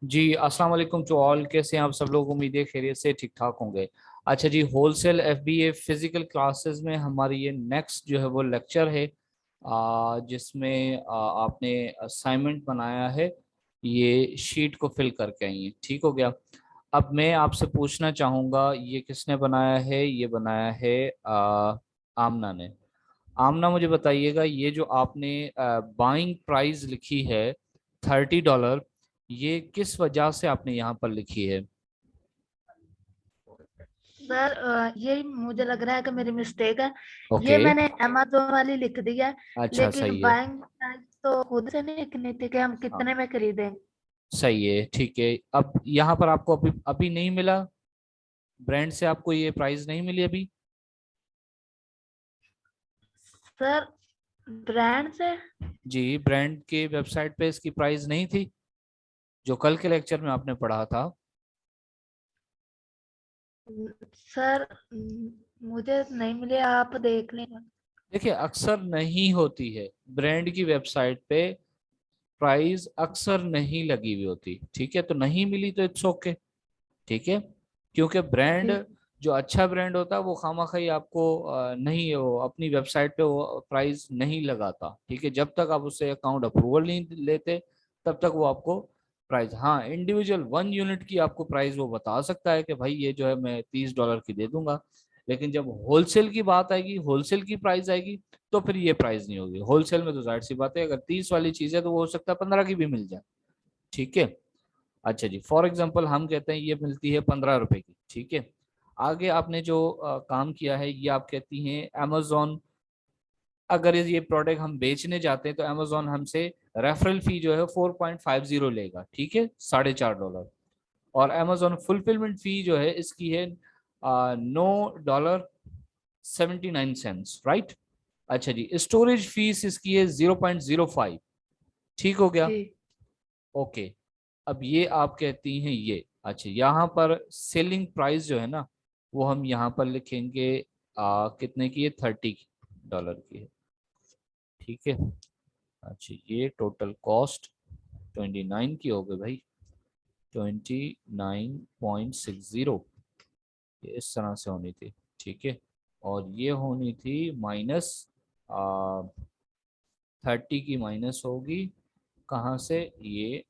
जी अस्सलाम वालेकुम to all. कैसे हैं आप सब लोग? उम्मीद है खैरियत से ठीक ठाक होंगे। अच्छा जी, होलसेल एफबीए फिजिकल क्लासेस में हमारी ये नेक्स्ट जो है वो लेक्चर है, जिसमें आपने असाइनमेंट बनाया है। ये शीट को फिल करके आइए, ठीक हो गया। अब मैं आपसे पूछना चाहूँगा, ये किसने बनाया है? ये बनाया है आमना ने। आमना, मुझे बताइएगा, ये जो आपने बाइंग प्राइस लिखी है $30, ये किस वजह से आपने यहाँ पर लिखी है? सर ये मुझे लग रहा है कि मेरी मिस्टेक है। ओके। ये मैंने अमेजोन वाली लिख दी है। अच्छा, लेकिन सही है। बाइंग प्राइस तो खुद से नहीं लिखनी थी कि हम हाँ, कितने में खरीदें। सही है, ठीक है। अब यहाँ पर आपको अभी अभी नहीं मिला? ब्रांड से आपको ये प्राइस नहीं मिली अभी? सर ब्रांड से। जी, ब्रांड के वेबसाइट पे इसकी प्राइस नहीं थी जो कल के लेक्चर में आपने पढ़ा था? सर मुझे नहीं मिले, आप देख लेना। देखिए, अक्सर नहीं होती है ब्रांड की वेबसाइट पे, प्राइस अक्सर नहीं लगी हुई होती, ठीक है। तो नहीं मिली तो इट्स ओके, ठीक है। क्योंकि ब्रांड, जी। जो अच्छा ब्रांड होता है वो खामखा आपको नहीं, वो अपनी वेबसाइट पे वो प्राइस नहीं लगाता, ठीक है। जब तक आप उससे अकाउंट अप्रूवल नहीं लेते तब तक वो आपको प्राइस, हाँ, इंडिविजुअल 1 यूनिट की आपको प्राइस वो बता सकता है कि भाई ये जो है मैं $30 की दे दूंगा। लेकिन जब होलसेल की बात आएगी, होलसेल की प्राइस आएगी, तो फिर ये प्राइस नहीं होगी। होलसेल में तो जाहिर सी बात है, अगर 30 वाली चीज है तो वो हो सकता है 15 की भी मिल जाए, ठीक है। अच्छा जी, फॉर एग्जाम्पल हम कहते हैं ये मिलती है 15 रुपए की, ठीक है। आगे आपने जो काम किया है, ये आप कहती हैं अमेजोन, अगर ये प्रोडक्ट हम बेचने जाते हैं तो अमेजोन हमसे रेफरल फी जो है 4.50 लेगा, ठीक है, $4.5। और अमेजोन फुलफिलमेंट फी जो है इसकी है $9.79, राइट। अच्छा जी, स्टोरेज फीस इसकी है 0.05, ठीक हो गया। जी। ओके। अब ये आप कहती हैं ये, अच्छा, यहाँ पर सेलिंग प्राइस जो है ना, वो हम यहाँ पर लिखेंगे कितने की है? $30 की है, ठीक है। अच्छा, ये टोटल कॉस्ट 29 की हो गई भाई, 29.60, ये इस तरह से होनी थी, ठीक है। और ये होनी थी माइनस 30 की, माइनस होगी कहाँ से? ये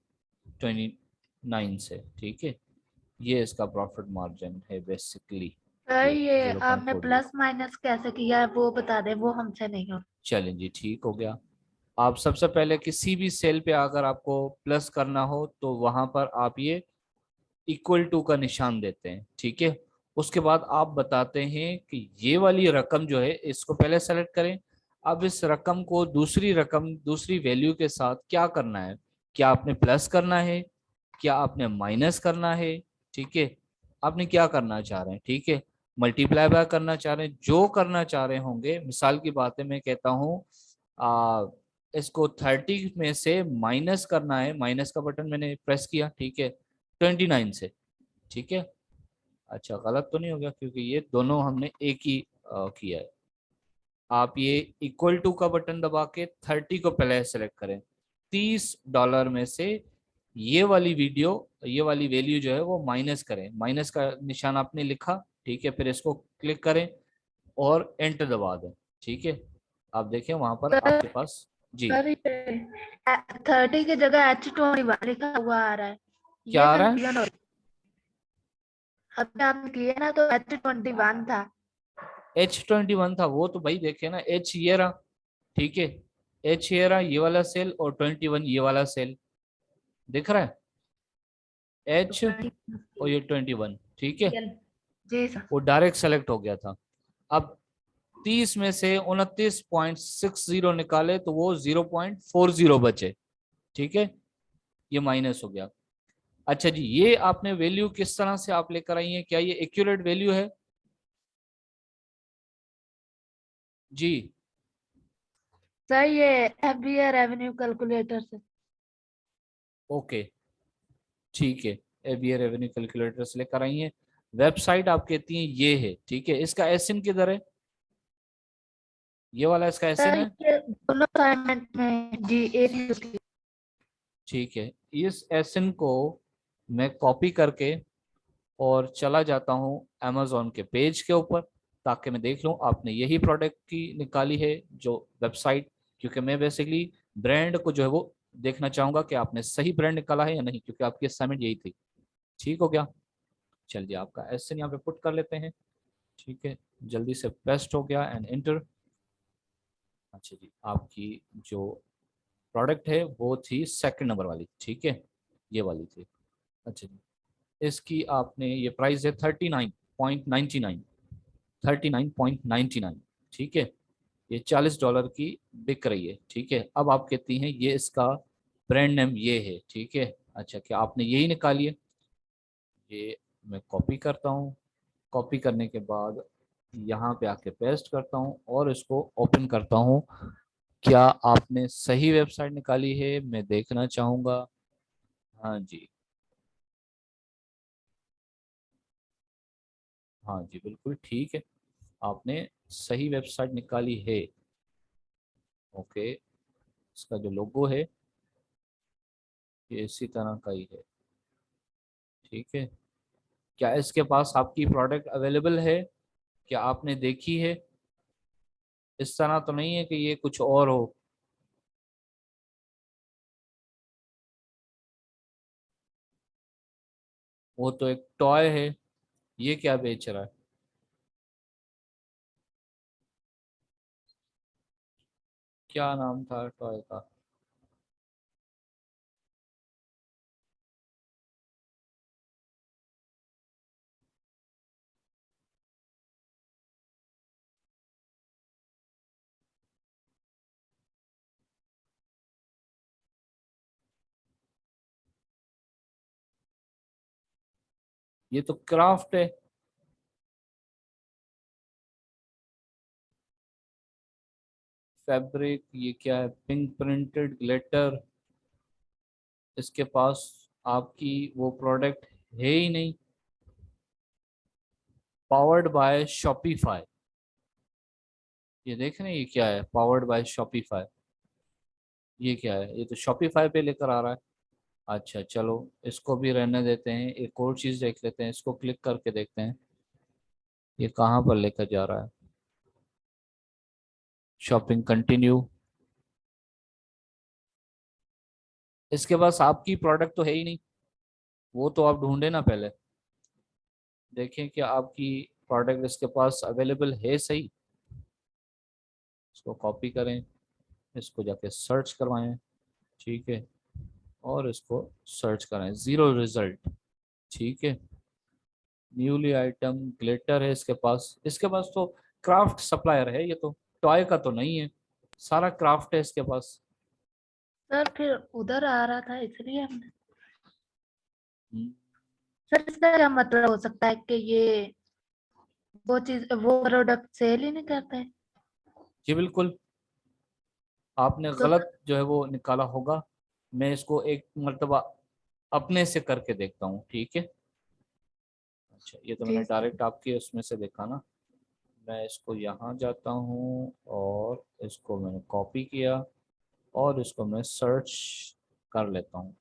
29 से, ठीक है। ये इसका प्रॉफिट मार्जिन है बेसिकली, सर ये ये जीरो पॉइंट आपने फोर जीरो प्लस माइनस कैसे किया है वो बता दें, वो हमसे नहीं हो। चलें जी, ठीक हो गया। आप सबसे पहले किसी भी सेल पे अगर आपको प्लस करना हो तो वहां पर आप ये इक्वल टू का निशान देते हैं, ठीक है। उसके बाद आप बताते हैं कि ये वाली रकम जो है इसको पहले सेलेक्ट करें। अब इस रकम को दूसरी रकम, दूसरी वैल्यू के साथ क्या करना है? क्या आपने प्लस करना है? क्या आपने माइनस करना है? ठीक है, आपने क्या करना चाह रहे हैं, ठीक है। मल्टीप्लाई बाय करना चाह रहे हैं, जो करना चाह रहे होंगे। मिसाल की बात है, मैं कहता हूँ आ, इसको 30 में से माइनस करना है, माइनस का बटन मैंने प्रेस किया, ठीक है, 29 से, ठीक है। अच्छा, गलत तो नहीं हो गया? क्योंकि ये दोनों हमने एक ही किया है। आप ये इक्वल टू का बटन दबा के 30 को पहले सेलेक्ट करें। $30 में से ये वाली वीडियो, ये वाली वैल्यू जो है वो माइनस करें। माइनस का निशान आपने लिखा, ठीक है, फिर इसको क्लिक करें और एंटर दबा दें, ठीक है। आप देखें वहां पर सर आपके पास, जी, सर ये 30 की जगह H21 लिखा हुआ आ रहा है। क्या ये आ रहा है? कंफ्यूजन हो। अभी आपने किया ना तो H21 था। H21 था वो तो भाई, देखे ना, एच ये रहा, ठीक है। एच ये रहा, ये वाला सेल, और 21 ये वाला सेल, दिख रहा है? एच और ये 21, ठीक है। जी सर। वो डायरेक्ट सेलेक्ट हो गया था। अब 30 में से 29.60 निकाले तो वो 0.40 बचे, ठीक है। ये माइनस हो गया। अच्छा जी, ये आपने वैल्यू किस तरह से आप लेकर आई हैं? क्या ये एक्यूरेट वैल्यू है? जी, सर ये एफबीआई रेवेन्यू कैलकुलेटर से। ओके, ठीक है। एबीए रेवेन्यू कैलकुलेटर से लेकर आई हैं। वेबसाइट आप कहती हैं ये है, ठीक है। इसका एसइन किधर है? ये वाला इसका एसइन सर है, ये दोनों असाइनमेंट में जी एक ही उसकी। ठीक है। इस एसइन को मैं कॉपी करके और चला जाता हूँ अमेजोन के पेज के ऊपर, ताकि मैं देख लूँ आपने यही प्रोडक्ट की निकाली है जो वेबसाइट, क्योंकि मैं बेसिकली ब्रांड को जो है वो देखना चाहूंगा कि आपने सही ब्रांड निकाला है या नहीं, क्योंकि आपकी असाइनमेंट यही थी। ठीक हो गया? चलिए आपका एस यहाँ पे पुट कर लेते हैं। ठीक है, जल्दी से पेस्ट हो गया एंड इंटर। अच्छा जी, आपकी जो प्रोडक्ट है वो थी सेकंड नंबर वाली, ठीक है, ये वाली थी। अच्छा जी, इसकी आपने ये प्राइस है 39.99, 39.99, ठीक है, ये $40 की बिक रही है। ठीक है, अब आप कहती हैं ये इसका ब्रांड नेम ये है, ठीक है। अच्छा, क्या आपने यही निकाली है? ये मैं कॉपी करता हूँ, कॉपी करने के बाद यहाँ पे आके पेस्ट करता हूँ और इसको ओपन करता हूँ। क्या आपने सही वेबसाइट निकाली है, मैं देखना चाहूँगा। हाँ जी, हाँ जी, बिल्कुल ठीक है, आपने सही वेबसाइट निकाली है। ओके, इसका जो लोगो है ये इसी तरह का ही है। ठीक है, क्या इसके पास आपकी प्रोडक्ट अवेलेबल है? क्या आपने देखी है? इस तरह तो नहीं है कि ये कुछ और हो। वो तो एक टॉय है, ये क्या बेच रहा है? क्या नाम था टॉय का? ये तो क्राफ्ट है। फैब्रिक, ये क्या है? Pink printed glitter. इसके पास आपकी वो प्रोडक्ट है ही नहीं। पावर्ड बाय शॉपिफाई, ये देख रहे हैं ये क्या है? पावर्ड बाय शॉपिफाई, ये क्या है? ये तो शॉपिफाई पे लेकर आ रहा है। अच्छा चलो, इसको भी रहने देते हैं, एक और चीज देख लेते हैं, इसको क्लिक करके देखते हैं ये कहाँ पर लेकर जा रहा है। Shopping continue. इसके पास आपकी प्रोडक्ट तो है ही नहीं, वो तो आप ढूंढे ना पहले, देखें कि आपकी प्रोडक्ट इसके पास अवेलेबल है सही। इसको कॉपी करें, इसको जाके सर्च करवाएं, ठीक है, और इसको सर्च करें, जीरो रिजल्ट। ठीक है, न्यूली आइटम ग्लिटर है इसके पास। इसके पास तो क्राफ्ट सप्लायर है, ये तो टॉय का तो नहीं है, सारा क्राफ्ट है इसके पास। सर फिर उधर आ रहा था इसलिए हमने। हम्म, सर इसका क्या मतलब हो सकता है कि ये वो चीज वो प्रोडक्ट सेल ही नहीं करते हैं? जी बिल्कुल, आपने तो गलत जो है वो निकाला होगा। मैं इसको एक मर्तबा अपने से करके देखता हूँ, ठीक है। अच्छा, ये तो मैंने जी डायरेक्ट आपके उसमें से देखा ना। मैं इसको यहाँ जाता हूँ और इसको मैंने कॉपी किया और इसको मैं सर्च कर लेता हूँ।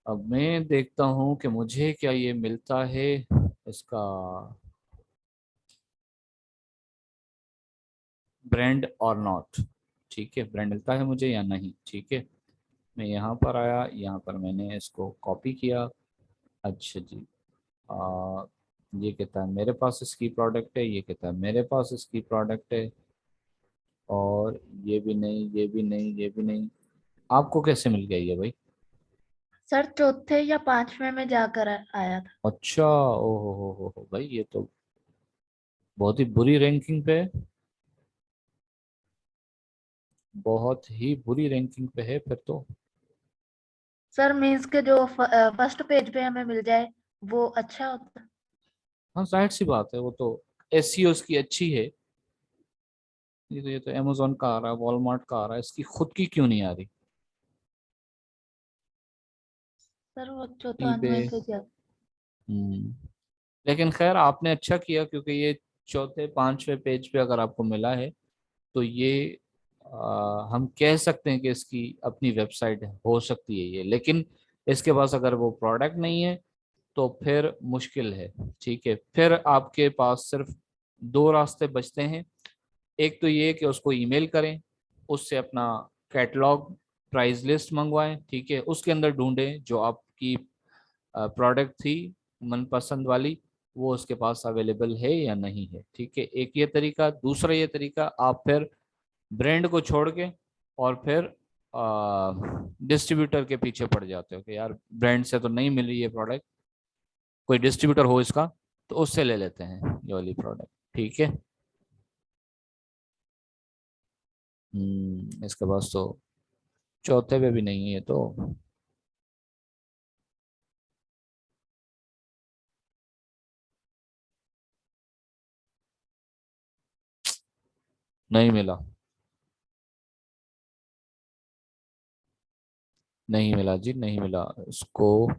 अब मैं देखता हूँ कि मुझे क्या ये मिलता है इसका ब्रांड और नॉट। ठीक है, ब्रांड मिलता है मुझे या नहीं, ठीक है। मैं यहाँ पर आया, यहाँ पर मैंने इसको कॉपी किया। अच्छा जी, ये कहता है मेरे पास इसकी प्रोडक्ट है, ये कहता है मेरे पास इसकी प्रोडक्ट है, और ये भी नहीं, ये भी नहीं, ये भी नहीं। आपको कैसे मिल गई है भाई? सर चौथे या पांचवे में जाकर आया था। अच्छा, ओहो हो भाई, ये तो बहुत ही बुरी रैंकिंग पे है, बहुत ही बुरी रैंकिंग पे है फिर तो। सर मीन्स के जो फर्स्ट पेज पे हमें मिल जाए वो अच्छा होता। हाँ, जाहिर सी बात है, वो तो एसईओ उसकी अच्छी है। ये तो अमेजोन का आ रहा है, वॉलमार्ट का आ रहा है, इसकी खुद की क्यों नहीं आ रही? सर वो चौथा ईबे। पांचवे पे जा। हम्म, लेकिन खैर आपने अच्छा किया, क्योंकि ये चौथे पांचवे पेज पे अगर आपको मिला है तो ये हम कह सकते हैं कि इसकी अपनी वेबसाइट हो सकती है ये, लेकिन इसके पास अगर वो प्रोडक्ट नहीं है तो फिर मुश्किल है। ठीक है, फिर आपके पास सिर्फ दो रास्ते बचते हैं। एक तो ये कि उसको ईमेल करें, उससे अपना कैटलॉग प्राइस लिस्ट मंगवाएं, ठीक है, उसके अंदर ढूंढें जो आपकी प्रोडक्ट थी मनपसंद वाली, वो उसके पास अवेलेबल है या नहीं है। ठीक है, एक ये तरीका। दूसरा ये तरीका, आप फिर ब्रांड को छोड़ के और फिर डिस्ट्रीब्यूटर के पीछे पड़ जाते हो कि यार ब्रांड से तो नहीं मिल रही है प्रोडक्ट, कोई डिस्ट्रीब्यूटर हो इसका, तो उससे ले लेते हैं ये वाली प्रोडक्ट। ठीक है। इसके पास तो चौथे पे भी नहीं है तो नहीं मिला। नहीं मिला जी, नहीं मिला। इसको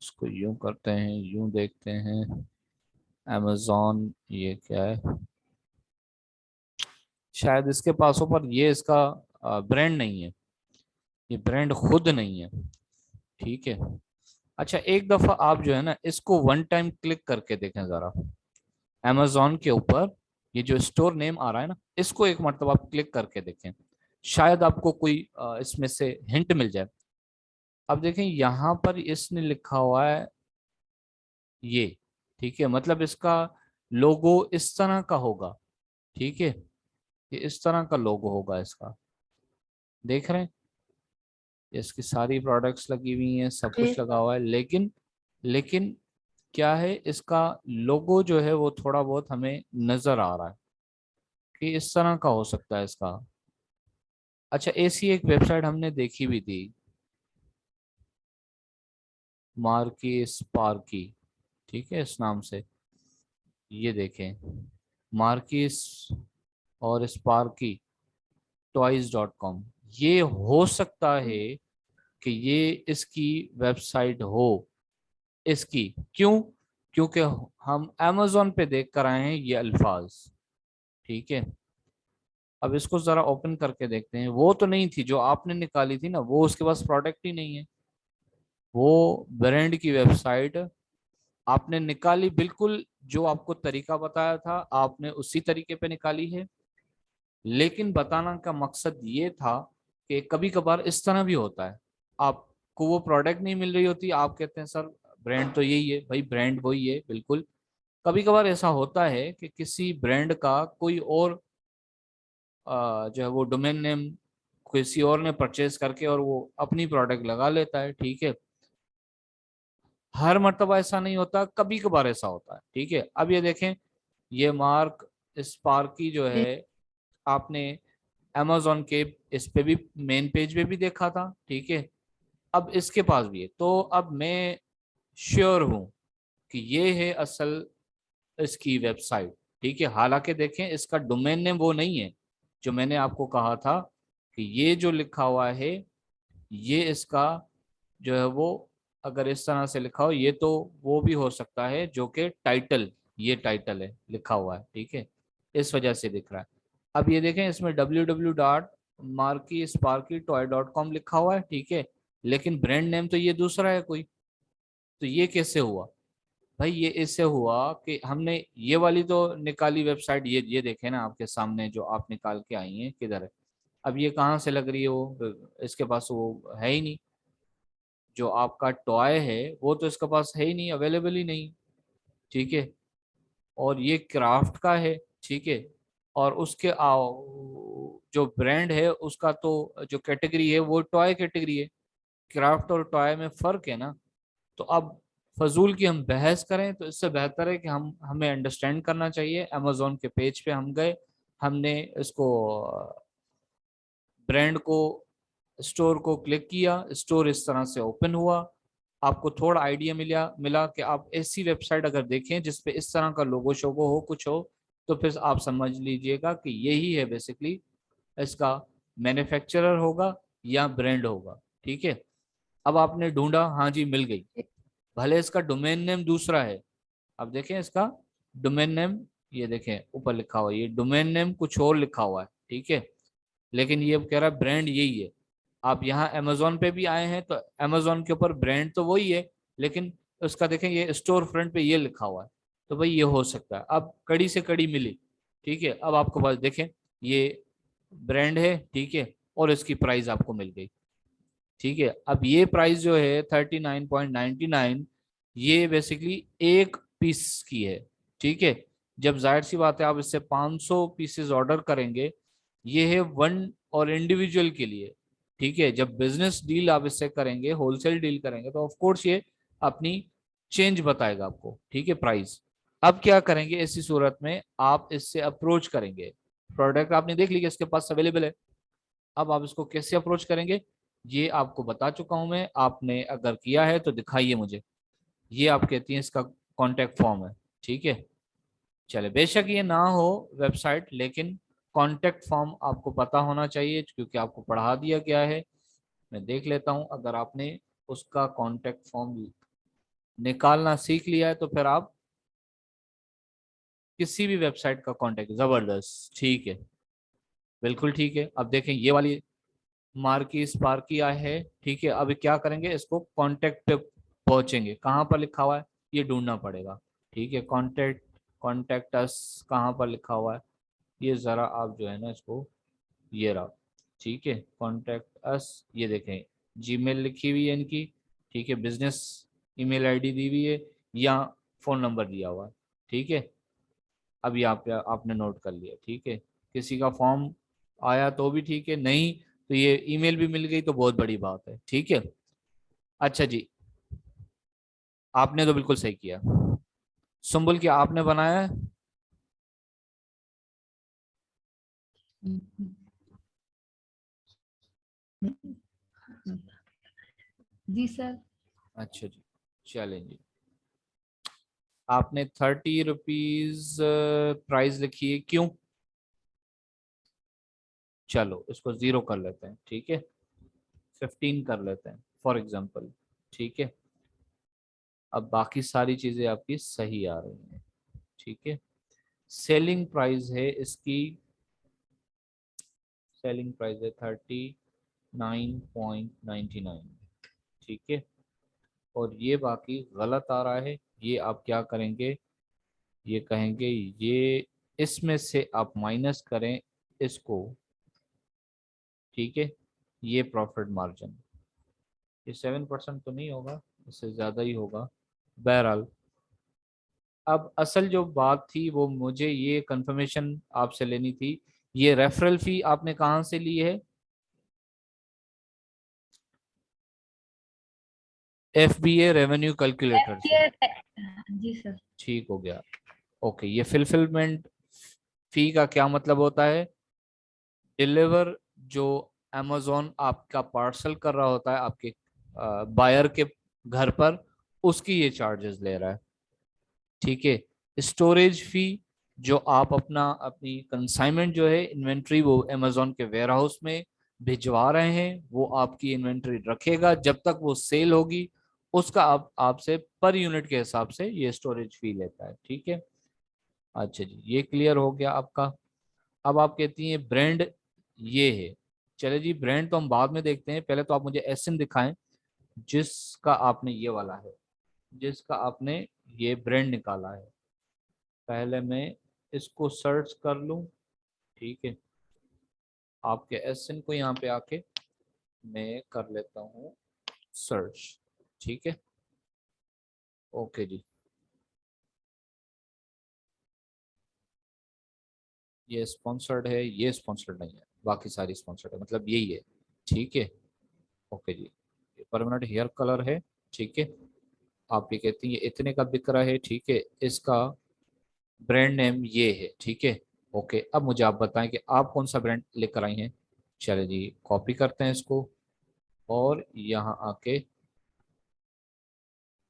इसको यूं करते हैं, यूं देखते हैं। amazon, ये क्या है? शायद इसके पासों पर ये इसका ब्रांड नहीं है, ये ब्रांड खुद नहीं है। ठीक है। अच्छा, एक दफा आप जो है ना इसको वन टाइम क्लिक करके देखें जरा, amazon के ऊपर ये जो स्टोर नेम आ रहा है ना, इसको एक मरतबा आप क्लिक करके देखें, शायद आपको कोई इसमें से हिंट मिल जाए। अब देखें यहाँ पर इसने लिखा हुआ है ये, ठीक है, मतलब इसका लोगो इस तरह का होगा। ठीक है, ये इस तरह का लोगो होगा इसका, देख रहे हैं? इसकी सारी प्रोडक्ट्स लगी हुई हैं, सब जी। कुछ लगा हुआ है, लेकिन लेकिन क्या है, इसका लोगो जो है वो थोड़ा बहुत हमें नजर आ रहा है कि इस तरह का हो सकता है इसका। अच्छा, ऐसी एक वेबसाइट हमने देखी भी थी, मार्की स्पार्की, ठीक है, इस नाम से। ये देखें, मार्किस और स्पार्की toys.com, ये हो सकता है कि ये इसकी वेबसाइट हो। इसकी क्यों? क्योंकि हम amazon पे देख कर आए हैं ये अल्फाज। ठीक है, अब इसको जरा ओपन करके देखते हैं। वो तो नहीं थी जो आपने निकाली थी ना, वो उसके पास प्रोडक्ट ही नहीं है। वो ब्रांड की वेबसाइट आपने निकाली, बिल्कुल जो आपको तरीका बताया था आपने उसी तरीके पे निकाली है। लेकिन बताना का मकसद ये था कि कभी कभार इस तरह भी होता है, आपको वो प्रोडक्ट नहीं मिल रही होती, आप कहते हैं सर ब्रांड तो यही है, भाई ब्रांड वही है बिल्कुल। कभी कभार ऐसा होता है कि किसी ब्रांड का कोई और जो है वो डोमेन नेम किसी और ने परचेज करके और वो अपनी प्रोडक्ट लगा लेता है। ठीक है, हर मर्तबा ऐसा नहीं होता, कभी कभार ऐसा होता है। ठीक है, अब ये देखें, ये मार्क स्पार्की जो जी। है, आपने amazon के इस पे भी मेन पेज पे भी देखा था। ठीक है, अब इसके पास भी है, तो अब मैं श्योर हूं कि ये है असल इसकी वेबसाइट। ठीक है, हालांकि देखें इसका डोमेन नेम वो नहीं है जो मैंने आपको कहा था कि ये जो लिखा हुआ है ये इसका जो है वो, अगर इस तरह से लिखा हो ये तो वो भी हो सकता है जो कि टाइटल, ये टाइटल है लिखा हुआ है। ठीक है, इस वजह से दिख रहा है। अब ये देखें, इसमें www.markysparkytoy.com लिखा हुआ है। ठीक है, लेकिन ब्रांड नेम तो ये दूसरा है कोई। तो ये कैसे हुआ? भाई ये इससे हुआ कि हमने ये वाली तो निकाली वेबसाइट, ये देखे ना आपके सामने जो आप निकाल के आई हैं, किधर है? अब ये कहाँ से लग रही है? वो इसके पास वो है ही नहीं, जो आपका टॉय है वो तो इसके पास है ही नहीं, अवेलेबल ही नहीं। ठीक है, और ये क्राफ्ट का है। ठीक है, और उसके जो ब्रांड है उसका तो जो कैटेगरी है वो टॉय कैटेगरी है। क्राफ्ट और टॉय में फर्क है ना। तो अब फजूल की हम बहस करें तो इससे बेहतर है कि हमें अंडरस्टैंड करना चाहिए। अमेजोन के पेज पे हम गए, हमने इसको ब्रांड को, स्टोर को क्लिक किया, स्टोर इस तरह से ओपन हुआ। आपको थोड़ा आइडिया मिला मिला कि आप ऐसी वेबसाइट अगर देखें जिसपे इस तरह का लोगो शोगो हो, कुछ हो, तो फिर आप समझ लीजिएगा कि यही है बेसिकली इसका मैन्युफैक्चरर होगा या ब्रांड होगा। ठीक है, अब आपने ढूंढा, हाँ जी मिल गई, भले इसका डोमेन नेम दूसरा है। अब देखें इसका डोमेन नेम, ये देखें ऊपर लिखा हुआ है, ये डोमेन नेम कुछ और लिखा हुआ है। ठीक है, लेकिन ये कह रहा है ब्रांड यही है। आप यहाँ अमेजोन पे भी आए हैं तो अमेजोन के ऊपर ब्रांड तो वही है, लेकिन उसका देखें ये स्टोर फ्रंट पे ये लिखा हुआ है, तो भाई ये हो सकता है। अब कड़ी से कड़ी मिली, ठीक है। अब आपको पास देखें ये ब्रांड है, ठीक है, और इसकी प्राइस आपको मिल गई, ठीक है। अब ये प्राइस जो है 39.99, ये बेसिकली एक पीस की है, ठीक है। जब जाहिर सी बात है आप इससे 500 पीसेस ऑर्डर करेंगे, ये है वन और इंडिविजुअल के लिए, ठीक है। जब बिजनेस डील आप इससे करेंगे, होलसेल डील करेंगे, तो ऑफ कोर्स ये अपनी चेंज बताएगा आपको, ठीक है, प्राइस। अब क्या करेंगे ऐसी सूरत में, आप इससे अप्रोच करेंगे। प्रोडक्ट आपने देख लिया इसके पास अवेलेबल है, अब आप इसको कैसे अप्रोच करेंगे ये आपको बता चुका हूं मैं। आपने अगर किया है तो दिखाइए मुझे। ये आप कहती हैं इसका कॉन्टेक्ट फॉर्म है, ठीक है। चले, बेशक ये ना हो वेबसाइट, लेकिन कॉन्टेक्ट फॉर्म आपको पता होना चाहिए क्योंकि आपको पढ़ा दिया गया है। मैं देख लेता हूं, अगर आपने उसका कॉन्टेक्ट फॉर्म निकालना सीख लिया है तो फिर आप किसी भी वेबसाइट का कॉन्टेक्ट, जबरदस्त, ठीक है, बिल्कुल ठीक है। अब देखें ये वाली मार्की स्पार्की आए है, ठीक है। अब क्या करेंगे, इसको कांटेक्ट पे पहुंचेंगे, कहाँ पर लिखा हुआ है ये ढूंढना पड़ेगा, ठीक है। कांटेक्ट, कांटेक्ट अस कहाँ पर लिखा हुआ है, ये जरा आप जो है ना इसको, ये रहा, ठीक है, कांटेक्ट अस, ये देखें जीमेल लिखी हुई है इनकी, ठीक है, बिजनेस ईमेल आईडी दी हुई है या फोन नंबर दिया हुआ है, ठीक है। अब यहाँ पे आपने नोट कर लिया, ठीक है। किसी का फॉर्म आया तो भी ठीक है, नहीं तो ये ईमेल भी मिल गई तो बहुत बड़ी बात है, ठीक है। अच्छा जी, आपने तो बिल्कुल सही किया। सुम्बुल, क्या आपने बनाया है? जी सर। अच्छा जी, चलें जी। आपने 30 रुपीज प्राइस लिखी है, क्यों? चलो इसको 0 कर लेते हैं, ठीक है, 15 कर लेते हैं फॉर एग्जाम्पल, ठीक है। अब बाकी सारी चीजें आपकी सही आ रही हैं, ठीक है। सेलिंग प्राइस है इसकी, सेलिंग प्राइस है 39.99, ठीक है। और ये बाकी गलत आ रहा है, ये आप क्या करेंगे, ये कहेंगे ये इसमें से आप माइनस करें इसको, ठीक है। ये प्रॉफिट मार्जिन, ये 7% तो नहीं होगा, इससे ज़्यादा ही होगा। बहरहाल, अब असल जो बात थी वो मुझे ये कंफर्मेशन आपसे लेनी थी, ये रेफरल फी आपने कहाँ से ली है? FBA रेवेन्यू कैलकुलेटर से, जी सर। ठीक हो गया। ओके, ये फिलफिलमेंट फी का क्या मतलब होता है? डिलीवर जो अमेजोन आपका पार्सल कर रहा होता है आपके बायर के घर पर, उसकी ये चार्जेस ले रहा है, ठीक है। स्टोरेज फी, जो आप अपना अपनी कंसाइनमेंट जो है इन्वेंट्री वो अमेजोन के वेयर हाउस में भिजवा रहे हैं, वो आपकी इन्वेंट्री रखेगा जब तक वो सेल होगी, उसका आप आपसे पर यूनिट के हिसाब से ये स्टोरेज फी लेता है, ठीक है। अच्छा जी, ये क्लियर हो गया आपका। अब आप कहती हैं ब्रांड ये है, चले जी ब्रांड तो हम बाद में देखते हैं, पहले तो आप मुझे एसएन दिखाएं जिसका आपने ये वाला है, जिसका आपने ये ब्रांड निकाला है। पहले मैं इसको सर्च कर लूं, ठीक है। आपके एसएन को यहाँ पे आके मैं कर लेता हूँ सर्च, ठीक है। ओके जी, ये स्पॉन्सर्ड है, ये स्पॉन्सर्ड नहीं है, बाकी सारी स्पॉन्सर्ड है, मतलब यही है, ठीक है। ओके जी, परमानेंट हेयर कलर है, ठीक है। आप ये कहती हैं इतने का बिक रहा है, ठीक है, इसका ब्रांड नेम ये है, ठीक है। ओके, अब मुझे आप बताएं कि आप कौन सा ब्रांड लेकर आई हैं। चले जी, कॉपी करते हैं इसको और यहाँ आके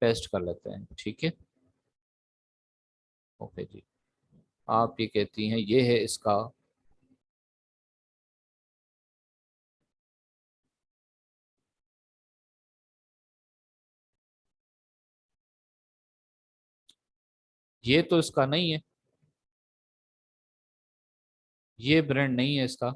पेस्ट कर लेते हैं, ठीक है। ओके जी, आप ये कहती हैं ये है इसका, ये तो इसका नहीं है, ये ब्रांड नहीं है इसका,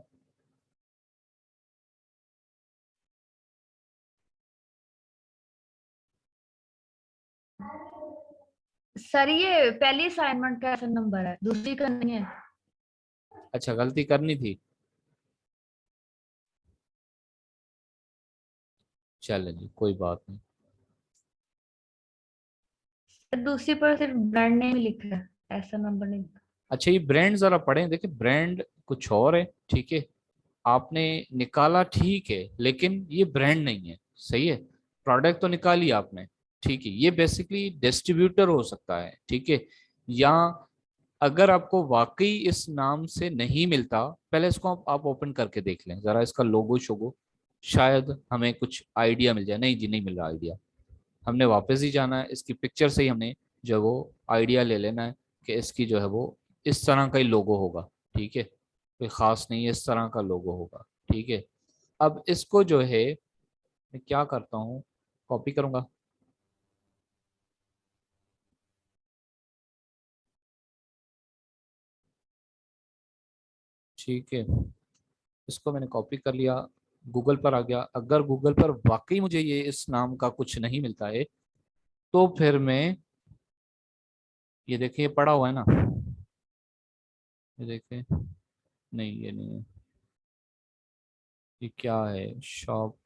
सर ये पहली असाइनमेंट का ऐसा नंबर है, दूसरी का नहीं है। अच्छा, गलती करनी थी। चले जी, कोई बात नहीं। सर दूसरी पर सिर्फ ब्रांड नेम ही लिखा है, ऐसा नंबर नहीं। अच्छा, ये ब्रांड जरा पढ़ें, देखिए ब्रांड कुछ और है, ठीक है। आपने निकाला ठीक है, लेकिन ये ब्रांड नहीं है, सही है। प्रोडक्ट तो निकाली आपने, ठीक है, ये बेसिकली डिस्ट्रीब्यूटर हो सकता है, ठीक है। या अगर आपको वाकई इस नाम से नहीं मिलता, पहले इसको आप ओपन करके देख लें जरा, इसका लोगो शोगो, शायद हमें कुछ आइडिया मिल जाए। नहीं जी, नहीं मिल रहा आइडिया। हमने वापस ही जाना है, इसकी पिक्चर से ही हमने जो है वो आइडिया ले लेना है कि इसकी जो है वो इस तरह का ही लोगो होगा, ठीक है। कोई ख़ास नहीं है, इस तरह का लोगो होगा, ठीक है। अब इसको जो है मैं क्या करता हूँ, कॉपी करूँगा, ठीक है। इसको मैंने कॉपी कर लिया, गूगल पर आ गया। अगर गूगल पर वाकई मुझे ये इस नाम का कुछ नहीं मिलता है, तो फिर मैं, ये देखिए ये पड़ा हुआ है ना, ये देखिए, नहीं ये नहीं है। ये क्या है, शॉप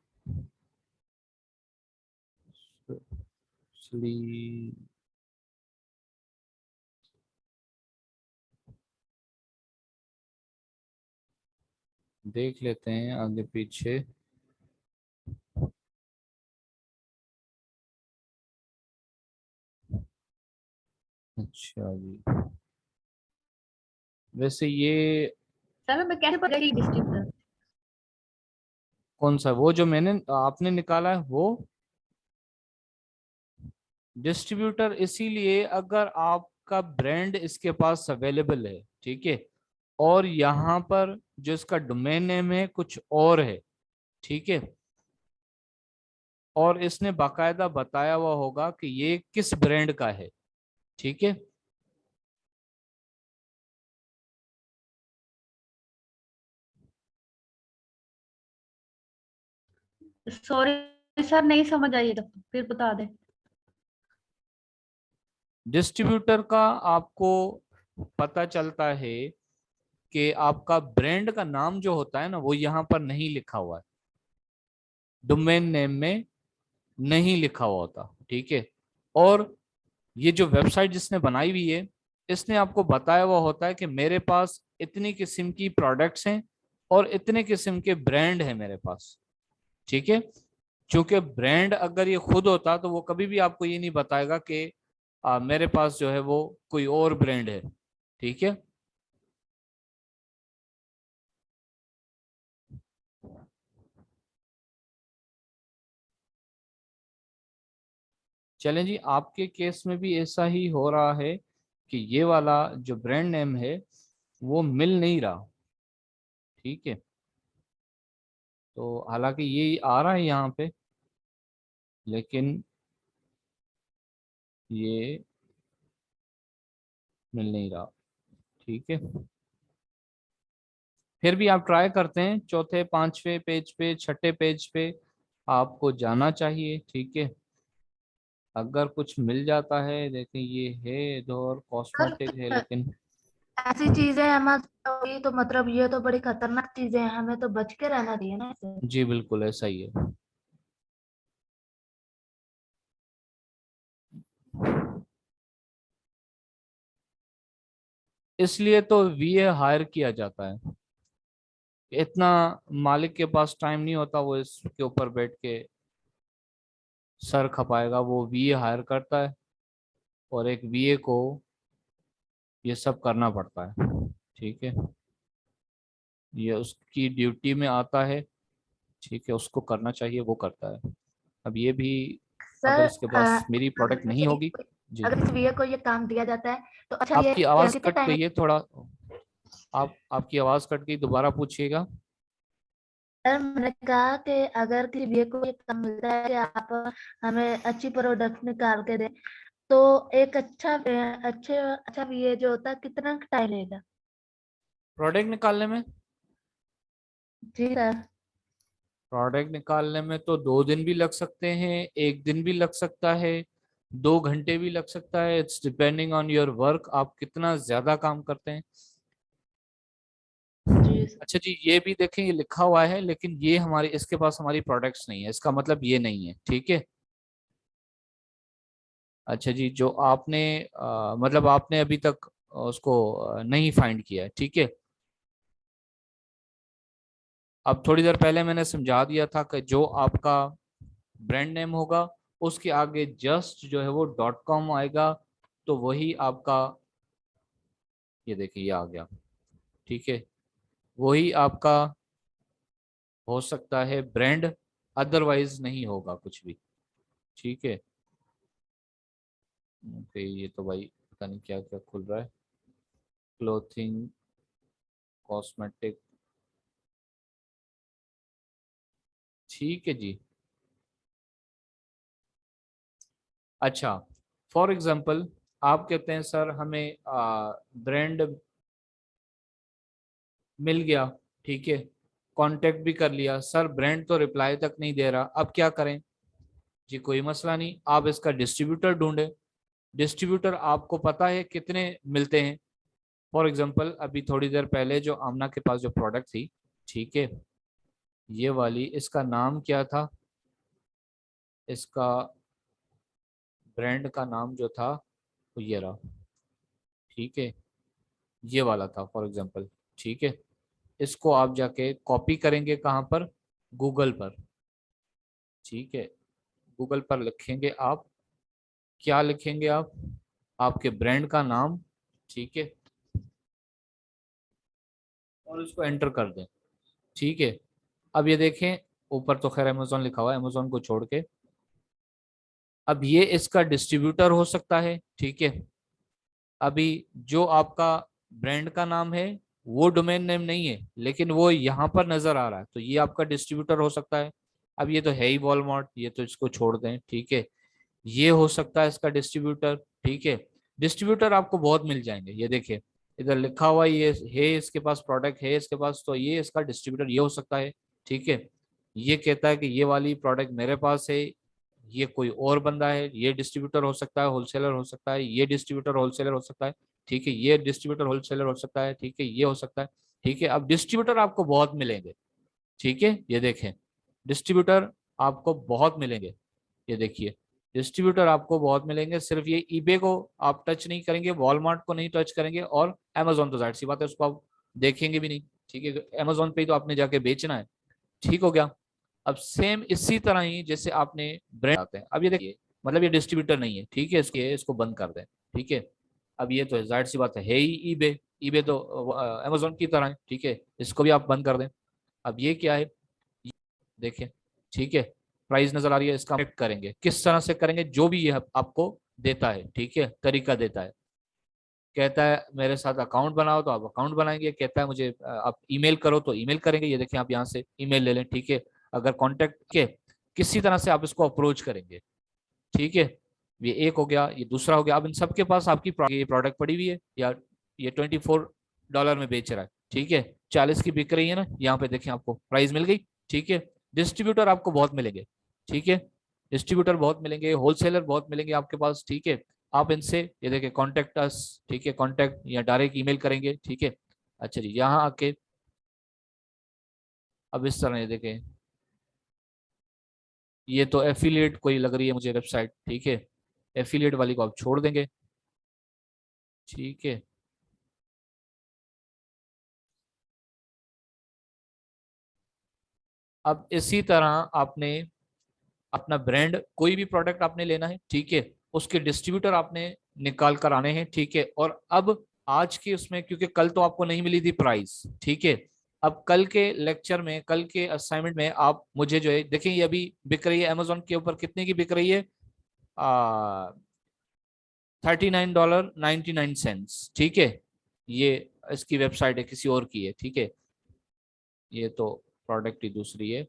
स्ली, देख लेते हैं आगे पीछे। अच्छा जी, वैसे ये सर मैं कैसे पता डिस्ट्रीब्यूटर। कौन सा, वो जो मैंने आपने निकाला है वो डिस्ट्रीब्यूटर, इसीलिए अगर आपका ब्रांड इसके पास अवेलेबल है, ठीक है, और यहाँ पर जो इसका डोमेन नेम है कुछ और है, ठीक है, और इसने बाकायदा बताया हुआ होगा कि ये किस ब्रांड का है, ठीक है। सॉरी सर नहीं समझ आई, तो फिर बता दे। डिस्ट्रीब्यूटर का आपको पता चलता है कि आपका ब्रांड का नाम जो होता है ना, वो यहाँ पर नहीं लिखा हुआ है, डोमेन नेम में नहीं लिखा हुआ होता, ठीक है। और ये जो वेबसाइट जिसने बनाई हुई है, इसने आपको बताया हुआ होता है कि मेरे पास इतनी किस्म की प्रोडक्ट्स हैं और इतने किस्म के ब्रांड हैं मेरे पास, ठीक है। क्योंकि ब्रांड अगर ये खुद होता तो वो कभी भी आपको ये नहीं बताएगा कि मेरे पास जो है वो कोई और ब्रांड है, ठीक है। चलें जी, आपके केस में भी ऐसा ही हो रहा है कि ये वाला जो ब्रांड नेम है वो मिल नहीं रहा, ठीक है। तो हालांकि ये आ रहा है यहाँ पे, लेकिन ये मिल नहीं रहा, ठीक है। फिर भी आप ट्राई करते हैं, चौथे पांचवे पेज पे, छठे पेज पे आपको जाना चाहिए, ठीक है। अगर कुछ मिल जाता है, देखें ये है इधर और कॉस्मेटिक है, सर लेकिन ऐसी चीजें हमें तो, ये तो मतलब ये तो बड़ी खतरनाक चीजें हैं, हमें तो बच के रहना चाहिए ना इससे। जी बिल्कुल ऐसा ही है। इसलिए तो वीए हायर किया जाता है, इतना मालिक के पास टाइम नहीं होता वो इसके ऊपर बैठ के सर खपाएगा, वो वीए हायर करता है और एक वीए को ये सब करना पड़ता है, ठीक है। ये उसकी ड्यूटी में आता है, ठीक है, उसको करना चाहिए, वो करता है। अब ये भी अगर सर इसके पास मेरी अगर प्रोडक्ट नहीं जैसे होगी। जी, अगर इस वीए को ये काम दिया जाता है तो अच्छा ये आपकी आवाज कितने कट टाइम। गई है थोड़ा, आपकी आवाज कट गई, दोबारा पूछिएगा। सर मैंने कहा कि अगर किसी वीए को ये काम मिलता है कि आप हमें अच्छी प्रोडक्ट निकाल के दें, तो एक अच्छा वीए जो होता है कितना टाइम लेगा। प्रोडक्ट निकालने में, जी सर। प्रोडक्ट निकालने में तो 2 दिन भी लग सकते हैं, एक दिन भी लग सकता है, 2 घंटे भी लग सकता है, it's depending on your work, आप कितना ज्यादा काम करते हैं। जी सर। अच्छा जी, ये भी देखें, ये लिखा हुआ है लेकिन ये हमारी, इसके पास हमारी प्रोडक्ट्स नहीं है, इसका मतलब ये नहीं है, ठीक है। अच्छा जी, जो आपने मतलब आपने अभी तक उसको नहीं फाइंड किया है, ठीक है। अब थोड़ी देर पहले मैंने समझा दिया था कि जो आपका ब्रांड नेम होगा उसके आगे जस्ट जो है वो डॉट कॉम आएगा, तो वही आपका, ये देखिए ये आ गया, ठीक है, वही आपका हो सकता है ब्रांड, अदरवाइज नहीं होगा कुछ भी, ठीक है। ओके, ये तो भाई पता नहीं क्या क्या खुल रहा है, क्लोथिंग, कॉस्मेटिक, ठीक है जी। अच्छा, फॉर एग्जांपल आप कहते हैं सर हमें ब्रांड मिल गया, ठीक है, कांटेक्ट भी कर लिया सर, ब्रांड तो रिप्लाई तक नहीं दे रहा, अब क्या करें। जी कोई मसला नहीं, आप इसका डिस्ट्रीब्यूटर ढूंढे। डिस्ट्रीब्यूटर आपको पता है कितने मिलते हैं। फॉर एग्जांपल अभी थोड़ी देर पहले जो आमना के पास जो प्रोडक्ट थी, ठीक है, ये वाली, इसका नाम क्या था, इसका ब्रांड का नाम जो था वो ये रहा, ठीक है, ये वाला था फॉर एग्जांपल, ठीक है। इसको आप जाके कॉपी करेंगे कहाँ पर, गूगल पर, ठीक है। गूगल पर लिखेंगे आप, क्या लिखेंगे आप, आपके ब्रांड का नाम, ठीक है, और इसको एंटर कर दें, ठीक है। अब ये देखें, ऊपर तो खैर अमेजोन लिखा हुआ है, अमेजोन को छोड़ के अब ये इसका डिस्ट्रीब्यूटर हो सकता है, ठीक है। अभी जो आपका ब्रांड का नाम है वो डोमेन नेम नहीं है, लेकिन वो यहाँ पर नजर आ रहा है, तो ये आपका डिस्ट्रीब्यूटर हो सकता है। अब ये तो है ही वॉलमार्ट, ये तो इसको छोड़ दें, ठीक है। ये हो सकता है इसका डिस्ट्रीब्यूटर, ठीक है। डिस्ट्रीब्यूटर आपको बहुत मिल जाएंगे, ये देखिए इधर लिखा हुआ ये है, इसके पास प्रोडक्ट है इसके पास, तो ये इसका डिस्ट्रीब्यूटर ये हो सकता है, ठीक है। ये कहता है कि ये वाली प्रोडक्ट मेरे पास है, ये कोई और बंदा है, ये डिस्ट्रीब्यूटर हो सकता है, होलसेलर हो सकता है, ये डिस्ट्रीब्यूटर होलसेलर हो सकता है, ठीक है, ये डिस्ट्रीब्यूटर होलसेलर हो सकता है, ठीक है, ये हो सकता है, ठीक है। अब डिस्ट्रीब्यूटर आपको बहुत मिलेंगे, ठीक है, ये देखें, डिस्ट्रीब्यूटर आपको बहुत मिलेंगे, ये देखिए, डिस्ट्रीब्यूटर आपको बहुत मिलेंगे। सिर्फ ये ईबे को आप टच नहीं करेंगे, वॉलमार्ट को नहीं टच करेंगे, और अमेजोन तो जाहिर सी बात है उसको आप देखेंगे भी नहीं, ठीक है, अमेजोन पे ही तो आपने जाके बेचना है, ठीक हो गया। अब सेम इसी तरह ही जैसे आपने ब्रांड आते हैं, अब ये देखिए, मतलब ये डिस्ट्रीब्यूटर नहीं है, ठीक है, इसको बंद कर दें, ठीक है। अब ये तो जाहिर सी बात है ही ईबे, ईबे तो अमेजोन की तरह है, ठीक है, इसको भी आप बंद कर दें। अब ये क्या है, देखें, ठीक है, प्राइस नजर आ रही है, इसका कनेक्ट करेंगे, किस तरह से करेंगे, जो भी ये आपको देता है, ठीक है, तरीका देता है। कहता है मेरे साथ अकाउंट बनाओ तो आप अकाउंट बनाएंगे, कहता है मुझे आप ईमेल करो तो ईमेल करेंगे, ये देखें आप यहाँ से ईमेल ले लें, ठीक है। अगर कॉन्टेक्ट के किसी तरह से आप इसको अप्रोच करेंगे, ठीक है, ये एक हो गया, ये दूसरा हो गया। अब इन सबके पास आपकी ये प्रोडक्ट पड़ी हुई है, या ये $24 में बेच रहा है, ठीक है, 40 की बिक रही है ना, यहाँ पे देखें आपको प्राइस मिल गई, ठीक है। डिस्ट्रीब्यूटर आपको बहुत मिलेंगे, ठीक है, डिस्ट्रीब्यूटर बहुत मिलेंगे, होलसेलर बहुत मिलेंगे आपके पास, ठीक है। आप इनसे ये देखिए कॉन्टेक्ट अस, ठीक है, कॉन्टेक्ट या डायरेक्ट ईमेल करेंगे, ठीक है। अच्छा जी, यहाँ आके अब इस तरह ये देखें, ये तो एफिलिएट कोई लग रही है मुझे वेबसाइट, ठीक है, एफिलिएट वाली को आप छोड़ देंगे, ठीक है। अब इसी तरह आपने अपना ब्रांड, कोई भी प्रोडक्ट आपने लेना है, ठीक है, उसके डिस्ट्रीब्यूटर आपने निकाल कर आने हैं, ठीक है। और अब आज के उसमें, क्योंकि कल तो आपको नहीं मिली थी प्राइस, ठीक है, अब कल के लेक्चर में, कल के असाइनमेंट में आप मुझे जो है देखें, ये अभी बिक रही है अमेजोन के ऊपर, कितने की बिक रही है, 39.99, ठीक है। ये इसकी वेबसाइट है, किसी और की है, ठीक है, ये तो प्रोडक्ट ही दूसरी है।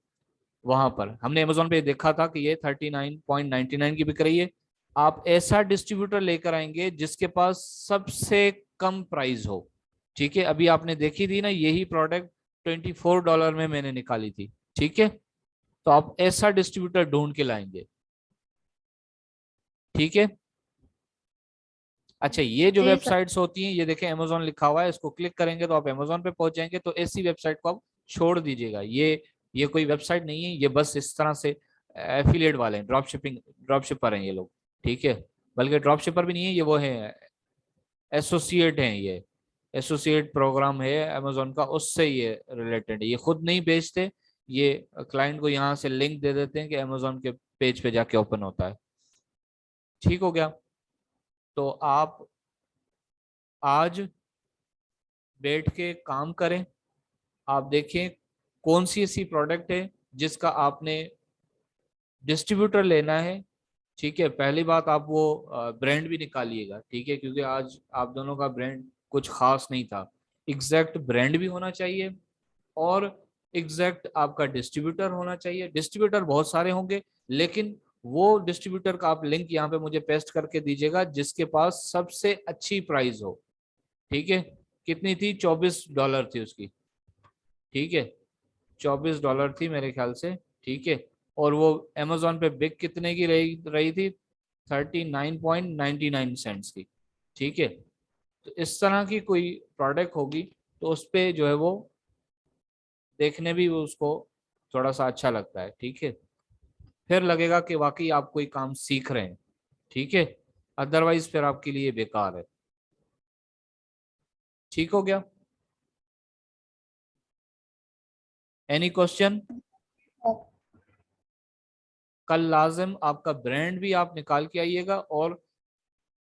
वहां पर हमने अमेजोन पे देखा था कि ये 39.99 की बिक रही है। आप ऐसा डिस्ट्रीब्यूटर लेकर आएंगे जिसके पास सबसे कम प्राइस हो, ठीक है। अभी आपने देखी थी ना, यही प्रोडक्ट $24 में मैंने निकाली थी, ठीक है। तो आप ऐसा डिस्ट्रीब्यूटर ढूंढ के लाएंगे, ठीक है। अच्छा, ये जो जी सर। वेबसाइट्स होती हैं, ये देखें अमेजोन लिखा हुआ है, इसको क्लिक करेंगे तो आप अमेजोन पे पहुंच जाएंगे। तो ऐसी वेबसाइट को आप छोड़ दीजिएगा। ये कोई वेबसाइट नहीं है, ये बस इस तरह से एफिलिएट वाले हैं, ड्रॉप शिपर हैं ये लोग, ठीक है। बल्कि ड्रॉप शिपर भी नहीं है ये, वो है एसोसिएट हैं ये, एसोसिएट प्रोग्राम है अमेजोन का, उससे ये रिलेटेड है। ये खुद नहीं बेचते, ये क्लाइंट को यहाँ से लिंक दे देते हैं कि अमेजोन के पेज पे जाके ओपन होता है। ठीक हो गया। तो आप आज बैठ के काम करें, आप देखें कौन सी ऐसी प्रोडक्ट है जिसका आपने डिस्ट्रीब्यूटर लेना है। ठीक है, पहली बात आप वो ब्रांड भी निकालिएगा, ठीक है, क्योंकि आज आप दोनों का ब्रांड कुछ खास नहीं था। एग्जैक्ट ब्रांड भी होना चाहिए और एग्जैक्ट आपका डिस्ट्रीब्यूटर होना चाहिए। डिस्ट्रीब्यूटर बहुत सारे होंगे, लेकिन वो डिस्ट्रीब्यूटर का आप लिंक यहाँ पे मुझे पेस्ट करके दीजिएगा जिसके पास सबसे अच्छी प्राइस हो। ठीक है, कितनी थी, $24 थी उसकी, ठीक है, $24 थी मेरे ख्याल से, ठीक है। और वो अमेजोन पे बिक कितने की रही रही थी, 39.99 की, ठीक है। तो इस तरह की कोई प्रोडक्ट होगी तो उस पे जो है वो देखने भी वो उसको थोड़ा सा अच्छा लगता है, ठीक है। फिर लगेगा कि वाकई आप कोई काम सीख रहे हैं, ठीक है। अदरवाइज फिर आपके लिए बेकार है। ठीक हो गया। Any question? कल लाजिम आपका ब्रांड भी आप निकाल के आइएगा और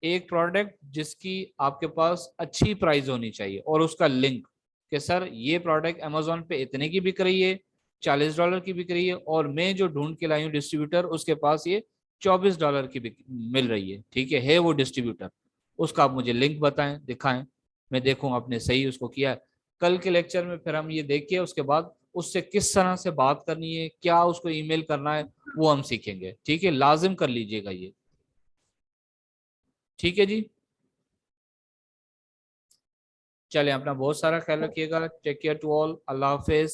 एक प्रोडक्ट जिसकी आपके पास अच्छी प्राइस होनी चाहिए और उसका लिंक कि सर ये प्रोडक्ट अमेजोन पे इतने की बिक रही है, $40 की बिक रही है, और मैं जो ढूंढ के लाई हूँ डिस्ट्रीब्यूटर उसके पास ये $24 की मिल रही है, ठीक है वो डिस्ट्रीब्यूटर। उसका आप मुझे लिंक बताएं, दिखाएं, मैं देखूं आपने सही उसको किया है। कल के लेक्चर में फिर हम ये देखिए, उसके बाद उससे किस तरह से बात करनी है, क्या उसको ईमेल करना है, वो हम सीखेंगे, ठीक है। लाजिम कर लीजिएगा ये, ठीक है जी। चलें, अपना बहुत सारा ख्याल रखिएगा। टेक केयर टू ऑल, अल्लाह हाफिज।